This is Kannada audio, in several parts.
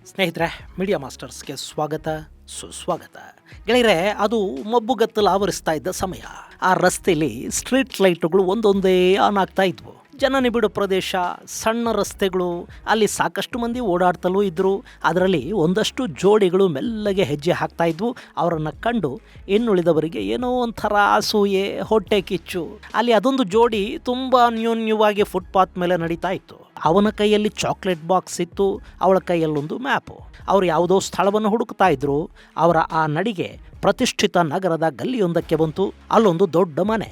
ಸ್ನೇಹಿತರೆ, ಮೀಡಿಯಾ ಮಾಸ್ಟರ್ಸ್ಗೆ ಸ್ವಾಗತ ಸುಸ್ವಾಗತ. ಗೆಳೆಯರೆ, ಅದು ಮಬ್ಬುಗತ್ತಲು ಆವರಿಸ್ತಾ ಇದ್ದ ಸಮಯ. ಆ ರಸ್ತೆಯಲ್ಲಿ ಸ್ಟ್ರೀಟ್ ಲೈಟ್ಗಳು ಒಂದೊಂದೇ ಆನ್ ಆಗ್ತಾ ಇದ್ವು. ಜನನಿಬಿಡ ಪ್ರದೇಶ, ಸಣ್ಣ ರಸ್ತೆಗಳು, ಅಲ್ಲಿ ಸಾಕಷ್ಟು ಮಂದಿ ಓಡಾಡ್ತಲೂ ಇದ್ದರು. ಅದರಲ್ಲಿ ಒಂದಷ್ಟು ಜೋಡಿಗಳು ಮೆಲ್ಲಗೆ ಹೆಜ್ಜೆ ಹಾಕ್ತಾ ಇದ್ವು. ಅವರನ್ನು ಕಂಡು ಇನ್ನುಳಿದವರಿಗೆ ಏನೋ ಒಂಥರ ಅಸೂಯೆ, ಹೊಟ್ಟೆ ಕಿಚ್ಚು. ಅಲ್ಲಿ ಅದೊಂದು ಜೋಡಿ ತುಂಬ ನ್ಯೂನ್ಯವಾಗಿ ಫುಟ್ಪಾತ್ ಮೇಲೆ ನಡೀತಾ ಇತ್ತು. ಅವನ ಕೈಯಲ್ಲಿ ಚಾಕ್ಲೇಟ್ ಬಾಕ್ಸ್ ಇತ್ತು, ಅವಳ ಕೈಯಲ್ಲೊಂದು ಮ್ಯಾಪು. ಅವರು ಯಾವುದೋ ಸ್ಥಳವನ್ನು ಹುಡುಕ್ತಾ ಇದ್ರು. ಅವರ ಆ ನಡಿಗೆ ಪ್ರತಿಷ್ಠಿತ ನಗರದ ಗಲ್ಲಿಯೊಂದಕ್ಕೆ ಬಂತು. ಅಲ್ಲೊಂದು ದೊಡ್ಡ ಮನೆ.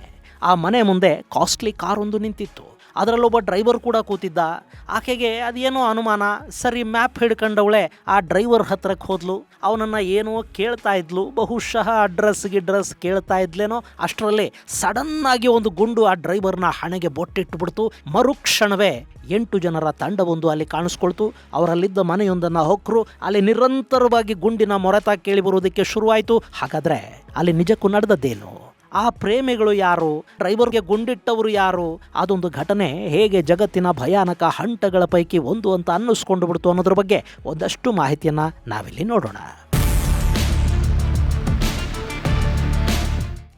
ಆ ಮನೆ ಮುಂದೆ ಕಾಸ್ಟ್ಲಿ ಕಾರೊಂದು ನಿಂತಿತ್ತು. ಅದರಲ್ಲೊಬ್ಬ ಡ್ರೈವರ್ ಕೂಡ ಕೂತಿದ್ದ. ಆಕೆಗೆ ಅದೇನೋ ಅನುಮಾನ. ಸರಿ, ಮ್ಯಾಪ್ ಹಿಡ್ಕೊಂಡವಳೆ ಆ ಡ್ರೈವರ್ ಹತ್ರಕ್ಕೆ ಹೋದ್ಲು. ಅವನನ್ನು ಏನೋ ಕೇಳ್ತಾ ಇದ್ಲು. ಬಹುಶಃ ಗಿಡ್ರಸ್ ಕೇಳ್ತಾ ಇದ್ಲೇನೋ. ಅಷ್ಟರಲ್ಲಿ ಸಡನ್ನಾಗಿ ಒಂದು ಗುಂಡು ಆ ಡ್ರೈವರ್ನ ಹಣೆಗೆ ಬೊಟ್ಟಿಟ್ಟುಬಿಡ್ತು. ಮರುಕ್ಷಣವೇ 8 ಜನರ ತಂಡವೊಂದು ಅಲ್ಲಿ ಕಾಣಿಸ್ಕೊಳ್ತು. ಅವರಲ್ಲಿದ್ದ ಮನೆಯೊಂದನ್ನು ಹೊಕ್ಕರು. ಅಲ್ಲಿ ನಿರಂತರವಾಗಿ ಗುಂಡಿನ ಮೊರೆತ ಕೇಳಿ ಬರುವುದಕ್ಕೆ ಶುರುವಾಯಿತು. ಹಾಗಾದರೆ ಅಲ್ಲಿ ನಿಜಕ್ಕೂ ನಡೆದದ್ದೇನು? ಆ ಪ್ರೇಮಿಗಳು ಯಾರು? ಡ್ರೈವರ್ಗೆ ಗುಂಡಿಟ್ಟವರು ಯಾರು? ಅದೊಂದು ಘಟನೆ ಹೇಗೆ ಜಗತ್ತಿನ ಭಯಾನಕ ಹಂಟಗಳ ಪೈಕಿ ಒಂದು ಅಂತ ಅನ್ನಿಸ್ಕೊಂಡು ಬಿಡ್ತು ಅನ್ನೋದ್ರ ಬಗ್ಗೆ ಒಂದಷ್ಟು ಮಾಹಿತಿಯನ್ನು ನಾವಿಲ್ಲಿ ನೋಡೋಣ.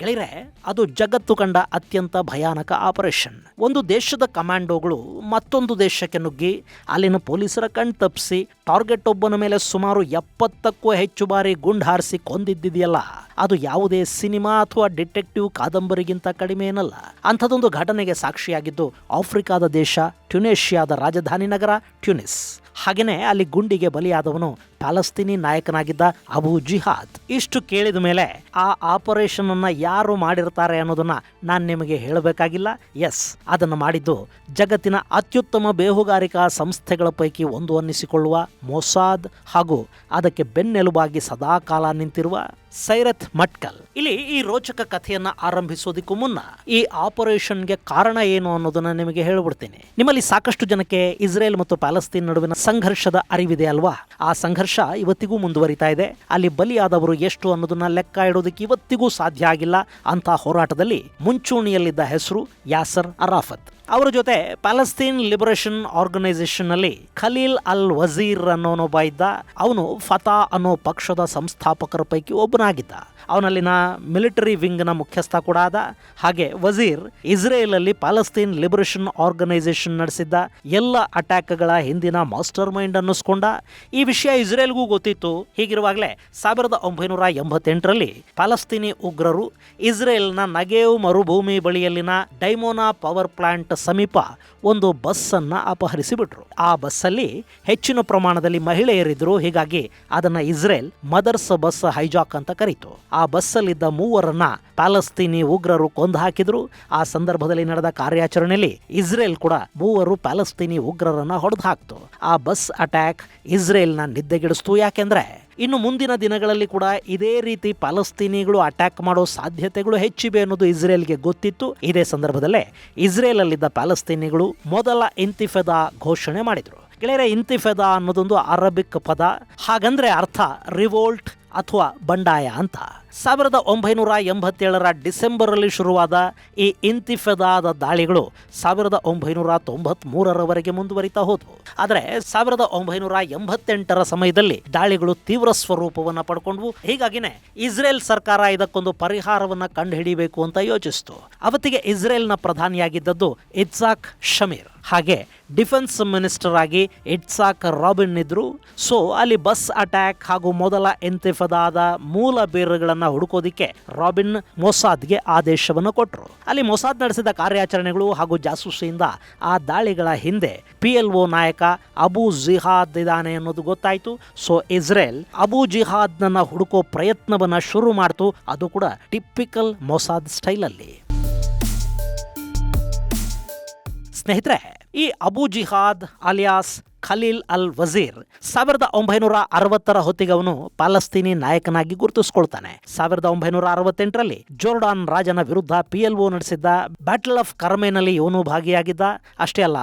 ಗೆಳೆಯರೆ, ಅದು ಜಗತ್ತು ಕಂಡ ಅತ್ಯಂತ ಭಯಾನಕ ಆಪರೇಷನ್. ಒಂದು ದೇಶದ ಕಮಾಂಡೋಗಳು ಮತ್ತೊಂದು ದೇಶಕ್ಕೆ ನುಗ್ಗಿ ಅಲ್ಲಿನ ಪೊಲೀಸರ ಕಣ್ ತಪ್ಪಿಸಿ ಟಾರ್ಗೆಟ್ ಒಬ್ಬನ ಮೇಲೆ ಸುಮಾರು 70ಕ್ಕೂ ಹೆಚ್ಚು ಬಾರಿ ಗುಂಡು ಹಾರಿಸಿ ಕೊಂದಿದ್ದಿದೆಯಲ್ಲ, ಅದು ಯಾವುದೇ ಸಿನಿಮಾ ಅಥವಾ ಡಿಟೆಕ್ಟಿವ್ ಕಾದಂಬರಿಗಿಂತ ಕಡಿಮೆ ಏನಲ್ಲ. ಅಂಥದ್ದೊಂದು ಘಟನೆಗೆ ಸಾಕ್ಷಿಯಾಗಿದ್ದು ಆಫ್ರಿಕಾದ ದೇಶ ಟ್ಯುನೇಷಿಯಾದ ರಾಜಧಾನಿ ನಗರ ಟ್ಯುನಿಸ್. ಹಾಗೆಯೇ ಅಲ್ಲಿ ಗುಂಡಿಗೆ ಬಲಿಯಾದವನು ಪ್ಯಾಲೆಸ್ತೀನಿ ನಾಯಕನಾಗಿದ್ದ ಅಬು ಜಿಹಾದ್. ಇಷ್ಟು ಕೇಳಿದ ಮೇಲೆ ಆ ಆಪರೇಷನ್ ಅನ್ನ ಯಾರು ಮಾಡಿರ್ತಾರೆ ಅನ್ನೋದನ್ನ ನಾನು ನಿಮಗೆ ಹೇಳಬೇಕಾಗಿಲ್ಲ. ಎಸ್, ಅದನ್ನು ಮಾಡಿದ್ದು ಜಗತ್ತಿನ ಅತ್ಯುತ್ತಮ ಬೇಹುಗಾರಿಕಾ ಸಂಸ್ಥೆಗಳ ಪೈಕಿ ಒಂದು ಅನ್ನಿಸಿಕೊಳ್ಳುವ ಮೊಸಾದ್ ಹಾಗೂ ಅದಕ್ಕೆ ಬೆನ್ನೆಲುಬಾಗಿ ಸದಾಕಾಲ ನಿಂತಿರುವ ಸೈರತ್ ಮಟ್ಕಲ್. ಇಲ್ಲಿ ಈ ರೋಚಕ ಕಥೆಯನ್ನ ಆರಂಭಿಸೋದಕ್ಕೂ ಮುನ್ನ ಈ ಆಪರೇಷನ್ಗೆ ಕಾರಣ ಏನು ಅನ್ನೋದನ್ನ ನಿಮಗೆ ಹೇಳ್ಬಿಡ್ತೀನಿ. ನಿಮ್ಮಲ್ಲಿ ಸಾಕಷ್ಟು ಜನಕ್ಕೆ ಇಸ್ರೇಲ್ ಮತ್ತು ಪ್ಯಾಲೆಸ್ತೀನ್ ನಡುವಿನ ಸಂಘರ್ಷದ ಅರಿವಿದೆ ಅಲ್ವಾ? ಆ ಸಂಘರ್ಷ ಇವತ್ತಿಗೂ ಮುಂದುವರಿತಾ ಇದೆ. ಅಲ್ಲಿ ಬಲಿಯಾದವರು ಎಷ್ಟು ಅನ್ನೋದನ್ನ ಲೆಕ್ಕ ಇಡೋದಕ್ಕೆ ಇವತ್ತಿಗೂ ಸಾಧ್ಯ ಆಗಿಲ್ಲ. ಅಂತ ಹೋರಾಟದಲ್ಲಿ ಮುಂಚೂಣಿಯಲ್ಲಿದ್ದ ಹೆಸರು ಯಾಸರ್ ಅರಾಫತ್. ಅವರ ಜೊತೆ ಪ್ಯಾಲೆಸ್ತೀನ್ ಲಿಬರೇಷನ್ ಆರ್ಗನೈಸೇಷನ್ ನಲ್ಲಿ ಖಲೀಲ್ ಅಲ್ ವಜೀರ್ ಅನ್ನೋನೊಬ್ಬ ಇದ್ದ. ಅವನು ಫತಾ ಅನ್ನೋ ಪಕ್ಷದ ಸಂಸ್ಥಾಪಕರ ಪೈಕಿ ಒಬ್ಬನಾಗಿದ್ದ. ಅವನಲ್ಲಿನ ಮಿಲಿಟರಿ ವಿಂಗ್ನ ಮುಖ್ಯಸ್ಥ ಕೂಡ ಆದ. ಹಾಗೆ ವಜೀರ್ ಇಸ್ರೇಲ್ ಅಲ್ಲಿ ಪ್ಯಾಲೆಸ್ತೀನ್ ಲಿಬರೇಷನ್ ಆರ್ಗನೈಸೇಷನ್ ನಡೆಸಿದ್ದ ಎಲ್ಲ ಅಟ್ಯಾಕ್ಗಳ ಹಿಂದಿನ ಮಾಸ್ಟರ್ ಮೈಂಡ್ ಅನ್ನಿಸ್ಕೊಂಡ. ಈ ವಿಷಯ ಇಸ್ರೇಲ್ಗೂ ಗೊತ್ತಿತ್ತು. ಹೀಗಿರುವಾಗಲೇ 1988ರಲ್ಲಿ ಪ್ಯಾಲೆಸ್ತೀನಿ ಉಗ್ರರು ಇಸ್ರೇಲ್ನ ನಗೇವ್ ಮರುಭೂಮಿ ಬಳಿಯಲ್ಲಿನ ಡೈಮೋನಾ ಪವರ್ ಪ್ಲಾಂಟ್ ಸಮೀಪ ಒಂದು ಬಸ್ ಅನ್ನ ಅಪಹರಿಸಿಬಿಟ್ರು. ಆ ಬಸ್ಸಲ್ಲಿ ಹೆಚ್ಚಿನ ಪ್ರಮಾಣದಲ್ಲಿ ಮಹಿಳೆಯರಿದ್ರು. ಹೀಗಾಗಿ ಅದನ್ನ ಇಸ್ರೇಲ್ ಮದರ್ಸ್ ಬಸ್ ಹೈಜಾಕ್ ಅಂತ ಕರೀತು. ಆ ಬಸ್ಸಲ್ಲಿದ್ದ 3ರನ್ನ ಪ್ಯಾಲೆಸ್ತೀನಿ ಉಗ್ರರು ಕೊಂದು ಹಾಕಿದ್ರು. ಆ ಸಂದರ್ಭದಲ್ಲಿ ನಡೆದ ಕಾರ್ಯಾಚರಣೆಯಲ್ಲಿ ಇಸ್ರೇಲ್ ಕೂಡ 3 ಪ್ಯಾಲೆಸ್ತೀನಿ ಉಗ್ರರನ್ನ ಹೊಡೆದು ಹಾಕ್ತು. ಆ ಬಸ್ ಅಟ್ಯಾಕ್ ಇಸ್ರೇಲ್ನ ನಿದ್ದೆಗೆಡಿಸ್ತು. ಯಾಕೆಂದ್ರೆ ಇನ್ನು ಮುಂದಿನ ದಿನಗಳಲ್ಲಿ ಕೂಡ ಇದೇ ರೀತಿ ಪ್ಯಾಲೆಸ್ತೀನಿಗಳು ಅಟ್ಯಾಕ್ ಮಾಡೋ ಸಾಧ್ಯತೆಗಳು ಹೆಚ್ಚಿವೆ ಅನ್ನೋದು ಇಸ್ರೇಲ್ಗೆ ಗೊತ್ತಿತ್ತು. ಇದೇ ಸಂದರ್ಭದಲ್ಲೇ ಇಸ್ರೇಲ್ ಅಲ್ಲಿದ್ದ ಪ್ಯಾಲೆಸ್ತೀನಿಗಳು ಮೊದಲ ಇಂತಿಫಾದಾ ಘೋಷಣೆ ಮಾಡಿದ್ರು. ಗೆಳೆಯರೆ, ಇಂತಿಫಾದಾ ಅನ್ನೋದೊಂದು ಅರಬಿಕ್ ಪದ. ಹಾಗಂದ್ರೆ ಅರ್ಥ ರಿವೋಲ್ಟ್ ಅಥವಾ ಬಂಡಾಯ ಅಂತ. 1987ರ ಡಿಸೆಂಬರಲ್ಲಿ ಶುರುವಾದ ಈ ಇಂತಿಫಾದಾದ ದಾಳಿಗಳು 1993ರವರೆಗೆ ಮುಂದುವರಿತಾ ಹೋದವು. ಆದರೆ 1988ರ ಸಮಯದಲ್ಲಿ ದಾಳಿಗಳು ತೀವ್ರ ಸ್ವರೂಪವನ್ನು ಪಡ್ಕೊಂಡ್ವು. ಹೀಗಾಗಿನೇ ಇಸ್ರೇಲ್ ಸರ್ಕಾರ ಇದಕ್ಕೊಂದು ಪರಿಹಾರವನ್ನ ಕಂಡುಹಿಡಿಯಬೇಕು ಅಂತ ಯೋಚಿಸಿತು. ಅವತ್ತಿಗೆ ಇಸ್ರೇಲ್ನ ಪ್ರಧಾನಿಯಾಗಿದ್ದದ್ದು ಇಟ್ಸಾಕ್ ಶಮೀರ್. ಹಾಗೆ ಡಿಫೆನ್ಸ್ ಮಿನಿಸ್ಟರ್ ಆಗಿ ಇಟ್ಸಾಕ್ ರಾಬಿನ್ ಇದ್ರು. ಸೊ ಅಲ್ಲಿ ಬಸ್ ಅಟ್ಯಾಕ್ ಹಾಗೂ ಮೊದಲ ಇಂತಿಫಾದಾದ ಮೂಲ ಬೇರುಗಳನ್ನ ಹುಡುಕೋದಿಕ್ಕೆ ರಾಬಿನ್ ಮೊಸಾದ್ಗೆ ಆದೇಶವನ್ನು ಕೊಟ್ಟರು. ಅಲ್ಲಿ ಮೊಸಾದ್ ನಡೆಸಿದ ಕಾರ್ಯಾಚರಣೆಗಳು ಹಾಗೂ ಜಾಸೂಸಿಯಿಂದ ಆ ದಾಳಿಗಳ ಹಿಂದೆ PLO ನಾಯಕ ಅಬು ಜಿಹಾದ್ ಇದ್ದಾನೆ ಅನ್ನೋದು ಗೊತ್ತಾಯ್ತು. ಸೊ ಇಸ್ರೇಲ್ ಅಬು ಜಿಹಾದ್ನ ಹುಡುಕೋ ಪ್ರಯತ್ನವನ್ನ ಶುರು ಮಾಡ್ತು. ಅದು ಕೂಡ ಟಿಪಿಕಲ್ ಮೊಸಾದ್ ಸ್ಟೈಲ್ ಅಲ್ಲಿ. ಸ್ನೇಹಿತರೆ, ಈ ಅಬು ಜಿಹಾದ್ ಅಲಿಯಾಸ್ ಖಲೀಲ್ ಅಲ್ ವಜೀರ್ 1960ರ ಹೊತ್ತಿಗೆ ಅವನು ಪ್ಯಾಲೆಸ್ತೀನಿ ನಾಯಕನಾಗಿ ಗುರುತಿಸಿಕೊಳ್ತಾನೆ. 1968ರಲ್ಲಿ ಜೋರ್ಡಾನ್ ರಾಜನ ವಿರುದ್ಧ PLO ನಡೆಸಿದ್ದ ಬ್ಯಾಟಲ್ ಆಫ್ ಕರ್ಮೆನಲ್ಲಿ ಇವನು ಭಾಗಿಯಾಗಿದ್ದ. ಅಷ್ಟೇ ಅಲ್ಲ,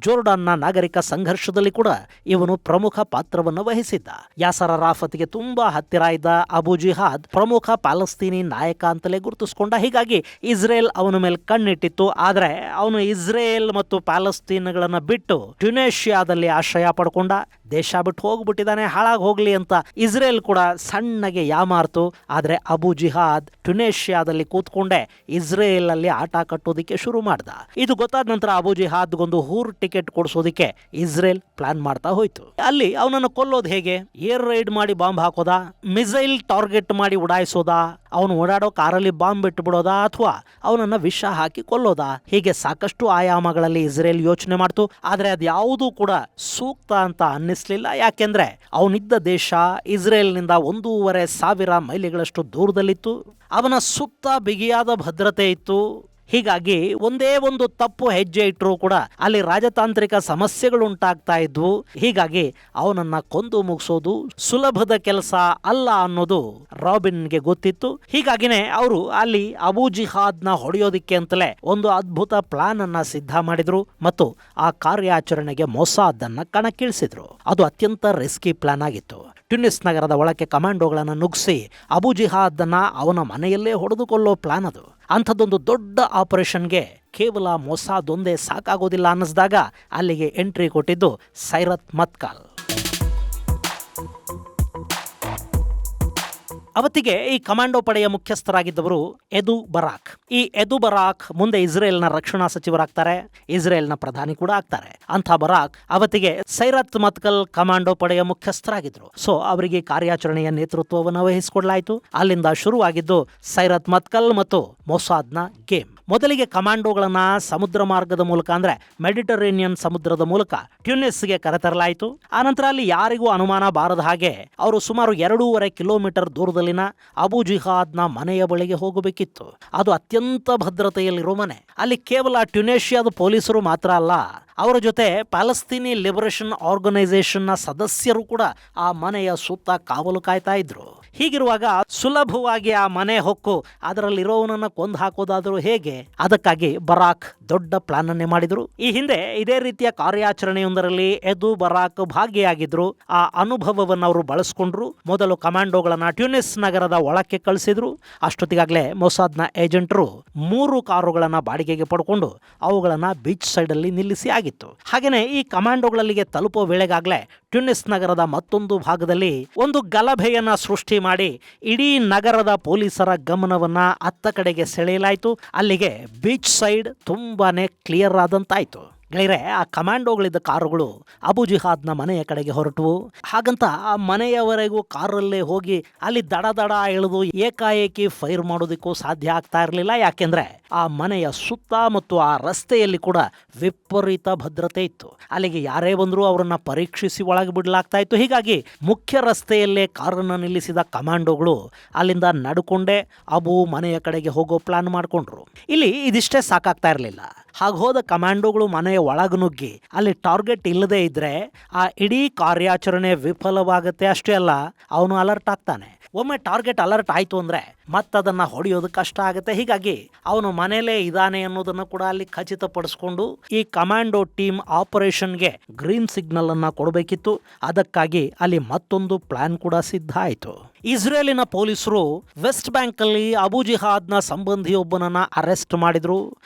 ಜೋರ್ಡಾನ್ನ ನಾಗರಿಕ ಸಂಘರ್ಷದಲ್ಲಿ ಕೂಡ ಇವನು ಪ್ರಮುಖ ಪಾತ್ರವನ್ನು ವಹಿಸಿದ್ದ. ಯಾಸರ್ ಅರಾಫತ್ಗೆ ತುಂಬಾ ಹತ್ತಿರ ಇದ್ದ ಅಬು ಜಿಹಾದ್ ಪ್ರಮುಖ ಪ್ಯಾಲೆಸ್ತೀನಿ ನಾಯಕ ಅಂತಲೇ ಗುರುತಿಸಿಕೊಂಡ. ಹೀಗಾಗಿ ಇಸ್ರೇಲ್ ಅವನ ಮೇಲೆ ಕಣ್ಣಿಟ್ಟಿತ್ತು. ಆದ್ರೆ ಅವನು ಇಸ್ರೇಲ್ ಮತ್ತು ಪ್ಯಾಲೆಸ್ತೀನ್ಗಳನ್ನ ಬಿಟ್ಟು ಟ್ಯುನೇಷಿಯಾದಲ್ಲಿ ಆಶ್ರಯ ಪಡ್ಕೊಂಡ. ದೇಶ ಬಿಟ್ಟು ಹೋಗ್ಬಿಟ್ಟಿದ್ದಾನೆ, ಹಾಳಾಗಿ ಹೋಗ್ಲಿ ಅಂತ ಇಸ್ರೇಲ್ ಕೂಡ ಸಣ್ಣಗೆ ಯಾಮಾರ್ತು. ಆದ್ರೆ ಅಬು ಜಿಹಾದ್ ಟ್ಯುನೇಷಿಯಾದಲ್ಲಿ ಕೂತ್ಕೊಂಡೆ ಇಸ್ರೇಲ್ ಅಲ್ಲಿ ಆಟ ಕಟ್ಟೋದಿಕ್ಕೆ ಶುರು ಮಾಡ್ದ. ಇದು ಗೊತ್ತಾದ ನಂತರ ಅಬು ಜಿಹಾದ್ಗೊಂದು ಹೂರ್ ಟಿಕೆಟ್ ಕೊಡಿಸೋದಿಕ್ಕೆ ಇಸ್ರೇಲ್ ಪ್ಲಾನ್ ಮಾಡ್ತಾ ಹೋಯ್ತು. ಅಲ್ಲಿ ಅವನನ್ನು ಕೊಲ್ಲೋದು ಹೇಗೆ? ಏರ್ ರೈಡ್ ಮಾಡಿ ಬಾಂಬ್ ಹಾಕೋದಾ, ಮಿಸೈಲ್ ಟಾರ್ಗೆಟ್ ಮಾಡಿ ಉಡಾಯಿಸೋದಾ, ಅವನು ಓಡಾಡೋ ಕಾರಲ್ಲಿ ಬಾಂಬ್ ಬಿಟ್ಟು ಬಿಡೋದಾ, ಅಥವಾ ಅವನನ್ನ ವಿಷ ಹಾಕಿ ಕೊಲ್ಲೋದಾ? ಹೀಗೆ ಸಾಕಷ್ಟು ಆಯಾಮಗಳಲ್ಲಿ ಇಸ್ರೇಲ್ ಯೋಚನೆ ಮಾಡ್ತು. ಆದ್ರೆ ಅದ್ಯಾವುದೂ ಕೂಡ ಸೂಕ್ತ ಅಂತ ಅನ್ನಿಸ್ಲಿಲ್ಲ. ಯಾಕೆಂದ್ರೆ ಅವನಿದ್ದ ದೇಶ ಇಸ್ರೇಲ್ನಿಂದ 1,500 ಮೈಲಿಗಳಷ್ಟು ದೂರದಲ್ಲಿತ್ತು. ಅವನ ಸುತ್ತ ಬಿಗಿಯಾದ ಭದ್ರತೆ ಇತ್ತು. ಹೀಗಾಗಿ ಒಂದೇ ಒಂದು ತಪ್ಪು ಹೆಜ್ಜೆ ಇಟ್ಟರೂ ಕೂಡ ಅಲ್ಲಿ ರಾಜತಾಂತ್ರಿಕ ಸಮಸ್ಯೆಗಳು ಉಂಟಾಗ್ತಾ ಇದ್ವು. ಹೀಗಾಗಿ ಅವನನ್ನ ಕೊಂದು ಮುಗಿಸೋದು ಸುಲಭದ ಕೆಲಸ ಅಲ್ಲ ಅನ್ನೋದು ರಾಬಿನ್ಗೆ ಗೊತ್ತಿತ್ತು. ಹೀಗಾಗಿನೇ ಅವರು ಅಲ್ಲಿ ಅಬು ಜಿಹಾದ್ನ ಹೊಡೆಯೋದಿಕ್ಕೆ ಅಂತಲೇ ಒಂದು ಅದ್ಭುತ ಪ್ಲಾನ್ ಅನ್ನ ಸಿದ್ಧ ಮಾಡಿದ್ರು ಮತ್ತು ಆ ಕಾರ್ಯಾಚರಣೆಗೆ ಮೊಸಾದ್ ಅನ್ನ ಕಣಕ್ಕಿಳಿಸಿದ್ರು. ಅದು ಅತ್ಯಂತ ರಿಸ್ಕಿ ಪ್ಲಾನ್ ಆಗಿತ್ತು. ಟ್ಯುನಿಸ್ ನಗರದ ಒಳಕ್ಕೆ ಕಮಾಂಡೋಗಳನ್ನು ನುಗ್ಗಿಸಿ ಅಬು ಜಿಹಾದ್ ಅನ್ನ ಅವನ ಮನೆಯಲ್ಲೇ ಹೊಡೆದುಕೊಳ್ಳೋ ಪ್ಲಾನ್ ಅದು. ಅಂಥದ್ದೊಂದು ದೊಡ್ಡ ಆಪರೇಷನ್ಗೆ ಕೇವಲ ಮೊಸಾದ್ ಒಂದೇ ಸಾಕಾಗೋದಿಲ್ಲ ಅನ್ನಿಸಿದಾಗ ಅಲ್ಲಿಗೆ ಎಂಟ್ರಿ ಕೊಟ್ಟಿದ್ದು ಸೈರತ್ ಮತ್ಕಾಲ್. ಅವತ್ತಿಗೆ ಈ ಕಮಾಂಡೋ ಪಡೆಯ ಮುಖ್ಯಸ್ಥರಾಗಿದ್ದವರು ಎದು ಬರಾಕ್. ಈ ಎದು ಬರಾಕ್ ಮುಂದೆ ಇಸ್ರೇಲ್ನ ರಕ್ಷಣಾ ಸಚಿವರಾಗ್ತಾರೆ, ಇಸ್ರೇಲ್ನ ಪ್ರಧಾನಿ ಕೂಡ ಆಗ್ತಾರೆ. ಅಂಥ ಬರಾಕ್ ಅವತ್ತಿಗೆ ಸೈರತ್ ಮತ್ಕಲ್ ಕಮಾಂಡೋ ಪಡೆಯ ಮುಖ್ಯಸ್ಥರಾಗಿದ್ರು. ಸೊ ಅವರಿಗೆ ಕಾರ್ಯಾಚರಣೆಯ ನೇತೃತ್ವವನ್ನು ವಹಿಸಿಕೊಡ್ಲಾಯಿತು. ಅಲ್ಲಿಂದ ಶುರುವಾಗಿದ್ದು ಸೈರತ್ ಮತ್ಕಲ್ ಮತ್ತು ಮೊಸಾದ್ನ ಗೇಮ್. ಮೊದಲಿಗೆ ಕಮಾಂಡೋಗಳನ್ನ ಸಮುದ್ರ ಮಾರ್ಗದ ಮೂಲಕ ಅಂದ್ರೆ ಮೆಡಿಟರೇನಿಯನ್ ಸಮುದ್ರದ ಮೂಲಕ ಟ್ಯುನಿಸ್ಗೆ ಕರೆತರಲಾಯಿತು. ಆನಂತರ ಅಲ್ಲಿ ಯಾರಿಗೂ ಅನುಮಾನ ಬಾರದ ಹಾಗೆ ಅವರು ಸುಮಾರು 2.5 ಕಿಲೋಮೀಟರ್ ದೂರದಲ್ಲಿನ ಅಬು ಜಿಹಾದ್ನ ಮನೆಯ ಬಳಿಗೆ ಹೋಗಬೇಕಿತ್ತು. ಅದು ಅತ್ಯಂತ ಭದ್ರತೆಯಲ್ಲಿರೋ ಮನೆ. ಅಲ್ಲಿ ಕೇವಲ ಟ್ಯುನೇಷಿಯಾದ ಪೊಲೀಸರು ಮಾತ್ರ ಅಲ್ಲ, ಅವರ ಜೊತೆ ಪ್ಯಾಲೆಸ್ತೀನಿ ಲಿಬರೇಷನ್ ಆರ್ಗನೈಸೇಷನ್ನ ಸದಸ್ಯರು ಕೂಡ ಆ ಮನೆಯ ಸುತ್ತ ಕಾವಲು ಕಾಯ್ತಾ ಇದ್ರು. ಹೀಗಿರುವಾಗ ಸುಲಭವಾಗಿ ಆ ಮನೆ ಹೊಕ್ಕು ಅದರಲ್ಲಿರೋವನನ್ನ ಕೊಂದು ಹಾಕೋದಾದರೂ ಹೇಗೆ? ಅದಕ್ಕಾಗಿ ಬರಾಕ್ ದೊಡ್ಡ ಪ್ಲಾನ್ ಅನ್ನೇ ಮಾಡಿದ್ರು. ಈ ಹಿಂದೆ ಇದೇ ರೀತಿಯ ಕಾರ್ಯಾಚರಣೆಯೊಂದರಲ್ಲಿ ಎದು ಬರಾಕ್ ಭಾಗಿಯಾಗಿದ್ರು. ಆ ಅನುಭವವನ್ನು ಅವರು ಬಳಸ್ಕೊಂಡ್ರು. ಮೊದಲು ಕಮಾಂಡೋಗಳನ್ನ ಟ್ಯುನಿಸ್ ನಗರದ ಒಳಕ್ಕೆ ಕಳಿಸಿದ್ರು. ಅಷ್ಟೊತ್ತಿಗಾಗಲೇ ಮೊಸಾದ್ನ ಏಜೆಂಟರು 3 ಕಾರುಗಳನ್ನ ಬಾಡಿಗೆಗೆ ಪಡ್ಕೊಂಡು ಅವುಗಳನ್ನ ಬೀಚ್ ಸೈಡ್ ಅಲ್ಲಿ ನಿಲ್ಲಿಸಿ ಆಗಿತ್ತು. ಹಾಗೇನೆ ಈ ಕಮಾಂಡೋಗಳಲ್ಲಿಗೆ ತಲುಪೋ ವೇಳೆಗಾಗ್ಲೇ ಟ್ಯುನಿಸ್ ನಗರದ ಮತ್ತೊಂದು ಭಾಗದಲ್ಲಿ ಒಂದು ಗಲಭೆಯನ್ನ ಸೃಷ್ಟಿ ಮಾಡಿ ಇಡೀ ನಗರದ ಪೊಲೀಸರ ಗಮನವನ್ನ ಅತ್ತ ಕಡೆಗೆ ಸೆಳೆಯಲಾಯಿತು. ಅಲ್ಲಿಗೆ ಬೀಚ್ ಸೈಡ್ ತುಂಬಾನೇ ಕ್ಲಿಯರ್ ಆದಂತಾಯ್ತು. ಗೆಳೆಯರೆ, ಆ ಕಮಾಂಡೋಗಳಿದ್ದ ಕಾರುಗಳು ಅಬು ಜಿಹಾದ್ನ ಮನೆಯ ಕಡೆಗೆ ಹೊರಟವು. ಹಾಗಂತ ಆ ಮನೆಯವರೆಗೂ ಕಾರಲ್ಲೇ ಹೋಗಿ ಅಲ್ಲಿ ದಡ ದಡ ಎಳೆದು ಏಕಾಏಕಿ ಫೈರ್ ಮಾಡೋದಕ್ಕೂ ಸಾಧ್ಯ ಆಗ್ತಾ ಇರಲಿಲ್ಲ. ಯಾಕೆಂದ್ರೆ ಆ ಮನೆಯ ಸುತ್ತ ಮತ್ತು ಆ ರಸ್ತೆಯಲ್ಲಿ ಕೂಡ ವಿಪರೀತ ಭದ್ರತೆ ಇತ್ತು. ಅಲ್ಲಿಗೆ ಯಾರೇ ಬಂದರೂ ಅವರನ್ನ ಪರೀಕ್ಷಿಸಿ ಒಳಗೆ ಬಿಡಲಾಗ್ತಾ ಇತ್ತು. ಹೀಗಾಗಿ ಮುಖ್ಯ ರಸ್ತೆಯಲ್ಲೇ ಕಾರನ್ನು ನಿಲ್ಲಿಸಿದ ಕಮಾಂಡೋಗಳು ಅಲ್ಲಿಂದ ನಡ್ಕೊಂಡೇ ಅಬು ಮನೆಯ ಕಡೆಗೆ ಹೋಗೋ ಪ್ಲಾನ್ ಮಾಡ್ಕೊಂಡ್ರು. ಇಲ್ಲಿ ಇದಿಷ್ಟೇ ಸಾಕಾಗ್ತಾ ಇರಲಿಲ್ಲ. ಹಾಗೆ ಹೋದ ಕಮಾಂಡೋಗಳು ಮನೆಯ ಒಳಗೆ ನುಗ್ಗಿ ಅಲ್ಲಿ ಟಾರ್ಗೆಟ್ ಇಲ್ಲದೆ ಇದ್ರೆ ಆ ಇಡೀ ಕಾರ್ಯಾಚರಣೆ ವಿಫಲವಾಗುತ್ತೆ. ಅಷ್ಟೇ ಅಲ್ಲ, ಅವನು ಅಲರ್ಟ್ ಆಗ್ತಾನೆ. ಒಮ್ಮೆ ಟಾರ್ಗೆಟ್ ಅಲರ್ಟ್ ಆಯ್ತು ಅಂದ್ರೆ ಮತ್ತದನ್ನ ಹೊಡೆಯೋದು ಕಷ್ಟ ಆಗುತ್ತೆ. ಹೀಗಾಗಿ ಅವನು ಮನೇಲೇ ಇದ್ದಾನೆ ಅನ್ನೋದನ್ನು ಕೂಡ ಅಲ್ಲಿ ಖಚಿತಪಡಿಸ್ಕೊಂಡು ಈ ಕಮಾಂಡೋ ಟೀಮ್ ಆಪರೇಷನ್ಗೆ ಗ್ರೀನ್ ಸಿಗ್ನಲ್ ಅನ್ನ ಕೊಡಬೇಕಿತ್ತು. ಅದಕ್ಕಾಗಿ ಅಲ್ಲಿ ಮತ್ತೊಂದು ಪ್ಲಾನ್ ಕೂಡ ಸಿದ್ಧ ಆಯಿತು. ಇಸ್ರೇಲಿನ ಪೊಲೀಸರು ವೆಸ್ಟ್ ಬ್ಯಾಂಕ್ ಅಲ್ಲಿ ಅಬು ಜಿಹಾದ್ನ ಸಂಬಂಧಿಯೊಬ್ಬನನ್ನ ಅರೆಸ್ಟ್ ಮಾಡಿದ್ರು.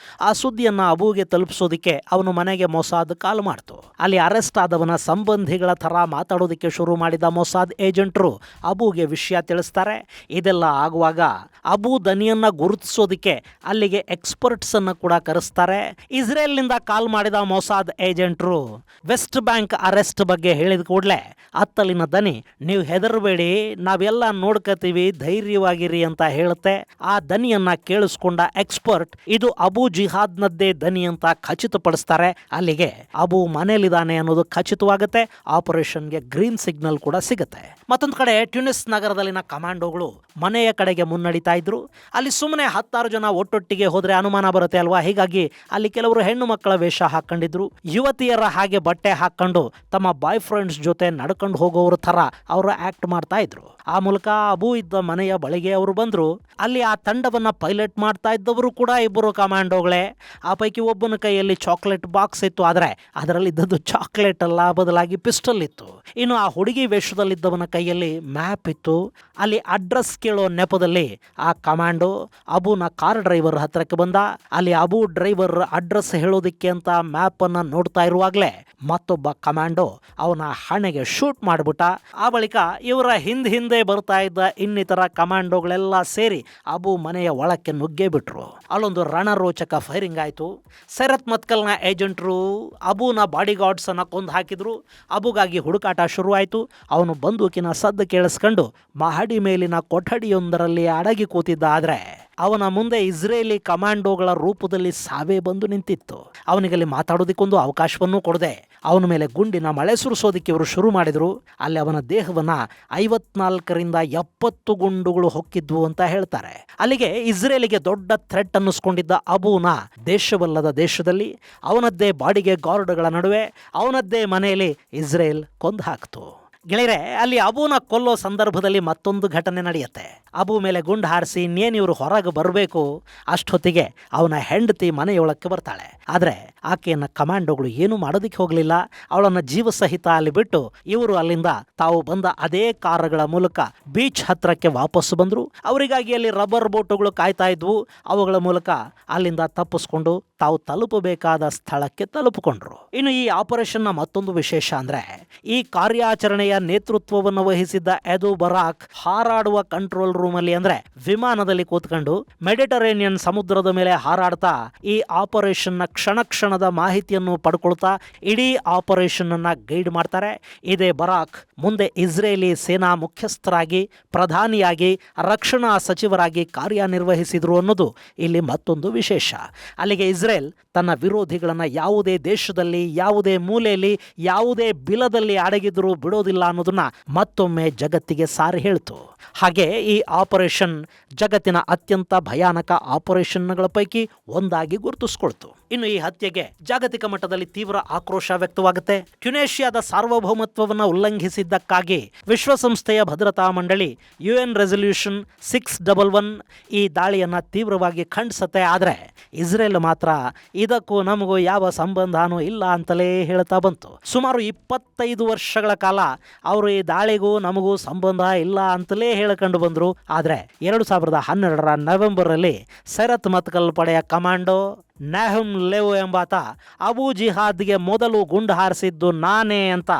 ಆ ಸುದ್ದಿಯನ್ನ ಅಬುಗೆ ತಲುಪಿಸೋದಿಕ್ಕೆ ಅವನು ಮನೆಗೆ ಮೊಸಾದ್ ಕಾಲ್ ಮಾಡ್ತು. ಅಲ್ಲಿ ಅರೆಸ್ಟ್ ಆದವನ ಸಂಬಂಧಿಗಳ ತರ ಮಾತಾಡೋದಿಕ್ಕೆ ಶುರು ಮಾಡಿದ ಮೊಸಾದ್ ಏಜೆಂಟರು ಅಬುಗೆ ವಿಷಯ ತಿಳಿಸ್ತಾರೆ. ಇದೆಲ್ಲ ಆಗುವಾಗ ಅಬು ದನಿಯನ್ನ ಗುರುತಿಸೋದಿಕ್ಕೆ ಅಲ್ಲಿಗೆ ಎಕ್ಸ್ಪರ್ಟ್ಸ್ ಅನ್ನ ಕೂಡ ಕರೆಸ್ತಾರೆ. ಇಸ್ರೇಲ್ನಿಂದ ಕಾಲ್ ಮಾಡಿದ ಮೊಸಾದ್ ಏಜೆಂಟ್ರು ವೆಸ್ಟ್ ಬ್ಯಾಂಕ್ ಅರೆಸ್ಟ್ ಬಗ್ಗೆ ಹೇಳಿದ ಕೂಡಲೇ ಅತ್ತಲಿನ ದನಿ, ನೀವು ಹೆದರಬೇಡಿ, ನಾವೆಲ್ಲ ನೋಡ್ಕತೀವಿ, ಧೈರ್ಯವಾಗಿರಿ ಅಂತ ಹೇಳುತ್ತೆ. ಆ ದನಿಯನ್ನ ಕೇಳಿಸ್ಕೊಂಡ ಎಕ್ಸ್ಪರ್ಟ್ ಇದು ಅಬು ಜಿಹಾದ್ನದ್ದೇ ದನಿ ಅಂತ ಖಚಿತಪಡಿಸ್ತಾರೆ. ಅಲ್ಲಿಗೆ ಅಬು ಮನೇಲಿದ್ದಾನೆ ಅನ್ನೋದು ಖಚಿತವಾಗುತ್ತೆ. ಆಪರೇಷನ್ಗೆ ಗ್ರೀನ್ ಸಿಗ್ನಲ್ ಕೂಡ ಸಿಗುತ್ತೆ. ಮತ್ತೊಂದು ಕಡೆ ಟ್ಯುನಿಸ್ ನಗರದಲ್ಲಿನ ಕಮಾಂಡೋಗಳು ಮನೆಯ ಕಡೆಗೆ ಮುನ್ನಡಿತಾ ಇದ್ರು. ಅಲ್ಲಿ ಸುಮ್ಮನೆ 10 ಜನ ಒಟ್ಟೊಟ್ಟಿಗೆ ಹೋದ್ರೆ ಅನುಮಾನ ಬರುತ್ತೆ ಅಲ್ವಾ? ಹೀಗಾಗಿ ಅಲ್ಲಿ ಕೆಲವರು ಹೆಣ್ಣು ಮಕ್ಕಳ ವೇಷ ಹಾಕೊಂಡಿದ್ರು. ಯುವತಿಯರ ಹಾಗೆ ಬಟ್ಟೆ ಹಾಕೊಂಡು ತಮ್ಮ ಬಾಯ್ ಫ್ರೆಂಡ್ಸ್ ಜೊತೆ ನಡ್ಕೊಂಡು ಹೋಗೋರ ತರ ಅವರು ಆಕ್ಟ್ ಮಾಡ್ತಾ ಇದ್ರು. ಆ ಮೂಲಕ ಅಬು ಇದ್ದ ಮನೆಯ ಬಳಿಗೆ ಅವರು ಬಂದ್ರು. ಅಲ್ಲಿ ಆ ತಂಡವನ್ನ ಪೈಲಟ್ ಮಾಡ್ತಾ ಇದ್ದವರು ಕೂಡ 2 ಕಮಾಂಡೋಗಳೇ. ಆ ಪೈಕಿ ಒಬ್ಬನ ಕೈಯಲ್ಲಿ ಚಾಕ್ಲೇಟ್ ಬಾಕ್ಸ್ ಇತ್ತು. ಆದ್ರೆ ಅದರಲ್ಲಿ ಇದ್ದದ್ದು ಚಾಕ್ಲೇಟ್ ಅಲ್ಲ, ಬದಲಾಗಿ ಪಿಸ್ಟಲ್ ಇತ್ತು. ಇನ್ನು ಆ ಹುಡುಗಿ ವೇಷದಲ್ಲಿದ್ದವನ ಕೈಯಲ್ಲಿ ಮ್ಯಾಪ್ ಇತ್ತು. ಅಲ್ಲಿ ಅಡ್ರೆಸ್ ಕೇಳೋ ನೆಪದಲ್ಲಿ ಆ ಕಮಾಂಡೋ ಅಬುನ ಕಾರ್ ಡ್ರೈವರ್ ಹತ್ರಕ್ಕೆ ಬಂದ. ಅಲ್ಲಿ ಅಬು ಡ್ರೈವರ್ ಅಡ್ರೆಸ್ ಹೇಳೋದಿಕ್ಕೆ ಅಂತ ಮ್ಯಾಪ್ ಅನ್ನ ನೋಡ್ತಾ ಇರುವಾಗಲೇ ಮತ್ತೊಬ್ಬ ಕಮಾಂಡೋ ಅವನ ಹಣೆಗೆ ಶೂಟ್ ಮಾಡಿಬಿಟ್ಟ. ಆ ಬಳಿಕ ಇವರ ಹಿಂದೆ ಬರ್ತಾ ಇದ್ದ ಇನ್ನಿತರ ಕಮಾಂಡೋಗಳೆಲ್ಲ ಸೇರಿ ಅಬು ಮನೆಯ ಒಳಕ್ಕೆ ನುಗ್ಗೇ ಬಿಟ್ರು. ಅಲ್ಲೊಂದು ರಣರೋಚಕ ಫೈರಿಂಗ್ ಆಯಿತು. ಸೈರತ್ ಮತ್ಕಲ್ನ ಏಜೆಂಟ್ರು ಅಬುನ ಬಾಡಿಗಾರ್ಡ್ಸ್ ಅನ್ನ ಕೊಂದು ಹಾಕಿದ್ರು. ಅಬುಗಾಗಿ ಹುಡುಕಾಟ ಶುರುವಾಯಿತು. ಅವನು ಬಂದೂಕಿನ ಸದ್ದು ಕೇಳಿಸ್ಕೊಂಡು ಮಹಡಿ ಮೇಲಿನ ಕೊಠಡಿಯೊಂದರಲ್ಲಿ ಅಡಗಿ ಕೂತಿದ್ದ. ಆದರೆ ಅವನ ಮುಂದೆ ಇಸ್ರೇಲಿ ಕಮಾಂಡೋಗಳ ರೂಪದಲ್ಲಿ ಸಾವೇ ಬಂದು ನಿಂತಿತ್ತು. ಅವನಿಗಲ್ಲಿ ಮಾತಾಡೋದಕ್ಕೊಂದು ಅವಕಾಶವನ್ನೂ ಕೊಡದೆ ಅವನ ಮೇಲೆ ಗುಂಡಿನ ಮಳೆ ಸುರಿಸೋದಕ್ಕೆ ಇವರು ಶುರು ಮಾಡಿದ್ರು. ಅಲ್ಲಿ ಅವನ ದೇಹವನ್ನ 54ರಿಂದ 70 ಗುಂಡುಗಳು ಹೊಕ್ಕಿದ್ವು ಅಂತ ಹೇಳ್ತಾರೆ. ಅಲ್ಲಿಗೆ ಇಸ್ರೇಲಿಗೆ ದೊಡ್ಡ ಥ್ರೆಟ್ ಅನ್ನಿಸ್ಕೊಂಡಿದ್ದ ಅಬೂನ ದೇಶವಲ್ಲದ ದೇಶದಲ್ಲಿ ಅವನದ್ದೇ ಬಾಡಿಗೆ ಗಾರ್ಡ್ಗಳ ನಡುವೆ ಅವನದ್ದೇ ಮನೆಯಲ್ಲಿ ಇಸ್ರೇಲ್ ಕೊಂದು ಹಾಕ್ತು. ಗೆಳೆಯರೆ, ಅಲ್ಲಿ ಅಬೂನ ಕೊಲ್ಲೋ ಸಂದರ್ಭದಲ್ಲಿ ಮತ್ತೊಂದು ಘಟನೆ ನಡೆಯುತ್ತೆ. ಅಬು ಮೇಲೆ ಗುಂಡು ಹಾರಿಸಿ ಇನ್ನೇನು ಇವರು ಹೊರಗೆ ಬರಬೇಕು ಅಷ್ಟೊತ್ತಿಗೆ ಅವನ ಹೆಂಡತಿ ಮನೆಯೊಳಕ್ಕೆ ಬರ್ತಾಳೆ. ಆದರೆ ಆಕೆಯನ್ನು ಕಮಾಂಡೋಗಳು ಏನೂ ಮಾಡೋದಕ್ಕೆ ಹೋಗಲಿಲ್ಲ. ಅವಳನ್ನು ಜೀವಸಹಿತ ಅಲ್ಲಿ ಬಿಟ್ಟು ಇವರು ಅಲ್ಲಿಂದ ತಾವು ಬಂದ ಅದೇ ಕಾರುಗಳ ಮೂಲಕ ಬೀಚ್ ಹತ್ರಕ್ಕೆ ವಾಪಸ್ಸು ಬಂದರು. ಅವರಿಗಾಗಿ ಅಲ್ಲಿ ರಬ್ಬರ್ ಬೋಟುಗಳು ಕಾಯ್ತಾ ಇದ್ವು. ಅವುಗಳ ಮೂಲಕ ಅಲ್ಲಿಂದ ತಪ್ಪಿಸ್ಕೊಂಡು ತಾವು ತಲುಪಬೇಕಾದ ಸ್ಥಳಕ್ಕೆ ತಲುಪಿಕೊಂಡ್ರು. ಇನ್ನು ಈ ಆಪರೇಷನ್ನ ಮತ್ತೊಂದು ವಿಶೇಷ ಅಂದ್ರೆ ಈ ಕಾರ್ಯಾಚರಣೆಯ ನೇತೃತ್ವವನ್ನು ವಹಿಸಿದ್ದ ಎದು ಬರಾಕ್ ಹಾರಾಡುವ ಕಂಟ್ರೋಲ್ ರೂಮ್ ಅಲ್ಲಿ ಅಂದ್ರೆ ವಿಮಾನದಲ್ಲಿ ಕೂತ್ಕೊಂಡು ಮೆಡಿಟರೇನಿಯನ್ ಸಮುದ್ರದ ಮೇಲೆ ಹಾರಾಡ್ತಾ ಈ ಆಪರೇಷನ್ ನ ಕ್ಷಣದ ಮಾಹಿತಿಯನ್ನು ಪಡ್ಕೊಳ್ತಾ ಇಡೀ ಆಪರೇಷನ್ ಅನ್ನ ಗೈಡ್ ಮಾಡ್ತಾರೆ. ಇದೇ ಬರಾಕ್ ಮುಂದೆ ಇಸ್ರೇಲಿ ಸೇನಾ ಮುಖ್ಯಸ್ಥರಾಗಿ, ಪ್ರಧಾನಿಯಾಗಿ, ರಕ್ಷಣಾ ಸಚಿವರಾಗಿ ಕಾರ್ಯನಿರ್ವಹಿಸಿದ್ರು ಅನ್ನೋದು ಇಲ್ಲಿ ಮತ್ತೊಂದು ವಿಶೇಷ. ಅಲ್ಲಿಗೆ ಇಸ್ರೇಲ್ ತನ್ನ ವಿರೋಧಿಗಳನ್ನ ಯಾವುದೇ ದೇಶದಲ್ಲಿ, ಯಾವುದೇ ಮೂಲೆಯಲ್ಲಿ, ಯಾವುದೇ ಬಿಲದಲ್ಲಿ ಅಡಗಿದ್ರೂ ಬಿಡೋದಿಲ್ಲ ಅನ್ನೋದನ್ನ ಮತ್ತೊಮ್ಮೆ ಜಗತ್ತಿಗೆ ಸಾರಿ ಹೇಳ್ತು. ಹಾಗೆ ಈ ಆಪರೇಷನ್ ಜಗತ್ತಿನ ಅತ್ಯಂತ ಭಯಾನಕ ಆಪರೇಷನ್ಗಳ ಪೈಕಿ ಒಂದಾಗಿ ಗುರುತಿಸ್ಕೊಳ್ತು. ಇನ್ನು ಈ ಹತ್ಯೆಗೆ ಜಾಗತಿಕ ಮಟ್ಟದಲ್ಲಿ ತೀವ್ರ ಆಕ್ರೋಶ ವ್ಯಕ್ತವಾಗುತ್ತೆ. ಟ್ಯುನೇಷಿಯಾದ ಸಾರ್ವಭೌಮತ್ವವನ್ನು ಉಲ್ಲಂಘಿಸಿದ್ದಕ್ಕಾಗಿ ವಿಶ್ವಸಂಸ್ಥೆಯ ಭದ್ರತಾ ಮಂಡಳಿ UN ರೆಸಲ್ಯೂಷನ್ 611 ಈ ದಾಳಿಯನ್ನು ತೀವ್ರವಾಗಿ ಖಂಡಿಸುತ್ತೆ. ಆದರೆ ಇಸ್ರೇಲ್ ಮಾತ್ರ ಇದಕ್ಕೂ ನಮಗೂ ಯಾವ ಸಂಬಂಧನೂ ಇಲ್ಲ ಅಂತಲೇ ಹೇಳ್ತಾ ಬಂತು. ಸುಮಾರು 25 ವರ್ಷಗಳ ಕಾಲ ಅವರು ಈ ದಾಳಿಗೂ ನಮಗೂ ಸಂಬಂಧ ಇಲ್ಲ ಅಂತಲೇ ಹೇಳ್ಕೊಂಡು ಬಂದರು. ಆದರೆ 2012 ನವೆಂಬರ್ ಅಲ್ಲಿ ಸೈರತ್ ಮತ್ಕಲ್ ಪಡೆಯ ಕಮಾಂಡೋ ನಾಹುಮ್ ಲೇವ್ ಎಂಬಾತ ಅಬು ಜಿಹಾದ್ಗೆ ಮೊದಲು ಗುಂಡು ಹಾರಿಸಿದ್ದು ನಾನೇ ಅಂತ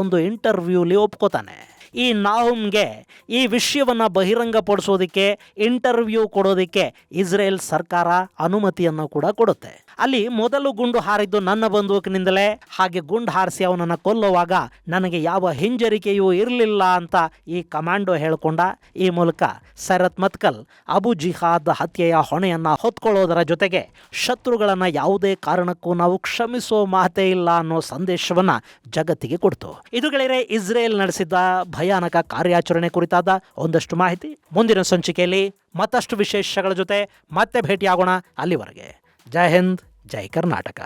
ಒಂದು ಇಂಟರ್ವ್ಯೂಲಿ ಒಪ್ಕೋತಾನೆ. ಈ ನಾಹುಮ್ಗೆ ಈ ವಿಷಯವನ್ನು ಬಹಿರಂಗಪಡಿಸೋದಕ್ಕೆ, ಇಂಟರ್ವ್ಯೂ ಕೊಡೋದಕ್ಕೆ ಇಸ್ರೇಲ್ ಸರ್ಕಾರ ಅನುಮತಿಯನ್ನು ಕೂಡ ಕೊಡುತ್ತೆ. ಅಲ್ಲಿ ಮೊದಲು ಗುಂಡು ಹಾರಿದ್ದು ನನ್ನ ಬಂದೂಕಿನಿಂದಲೇ, ಹಾಗೆ ಗುಂಡು ಹಾರಿಸಿ ಅವನನ್ನು ಕೊಲ್ಲುವಾಗ ನನಗೆ ಯಾವ ಹಿಂಜರಿಕೆಯೂ ಇರಲಿಲ್ಲ ಅಂತ ಈ ಕಮಾಂಡೋ ಹೇಳಿಕೊಂಡ. ಈ ಮೂಲಕ ಸೈರತ್ ಮತ್ಕಲ್ ಅಬು ಜಿಹಾದ್ ಹತ್ಯೆಯ ಹೊಣೆಯನ್ನು ಹೊತ್ಕೊಳ್ಳೋದರ ಜೊತೆಗೆ ಶತ್ರುಗಳನ್ನು ಯಾವುದೇ ಕಾರಣಕ್ಕೂ ನಾವು ಕ್ಷಮಿಸೋ ಮಾತೇ ಇಲ್ಲ ಅನ್ನೋ ಸಂದೇಶವನ್ನು ಜಗತ್ತಿಗೆ ಕೊಡ್ತು. ಇದುಗಳೇ ಇಸ್ರೇಲ್ ನಡೆಸಿದ್ದ ಭಯಾನಕ ಕಾರ್ಯಾಚರಣೆ ಕುರಿತಾದ ಒಂದಷ್ಟು ಮಾಹಿತಿ. ಮುಂದಿನ ಸಂಚಿಕೆಯಲ್ಲಿ ಮತ್ತಷ್ಟು ವಿಶೇಷಗಳ ಜೊತೆ ಮತ್ತೆ ಭೇಟಿಯಾಗೋಣ. ಅಲ್ಲಿವರೆಗೆ ಜೈ ಹಿಂದ್, ಜೈ ಕರ್ನಾಟಕ.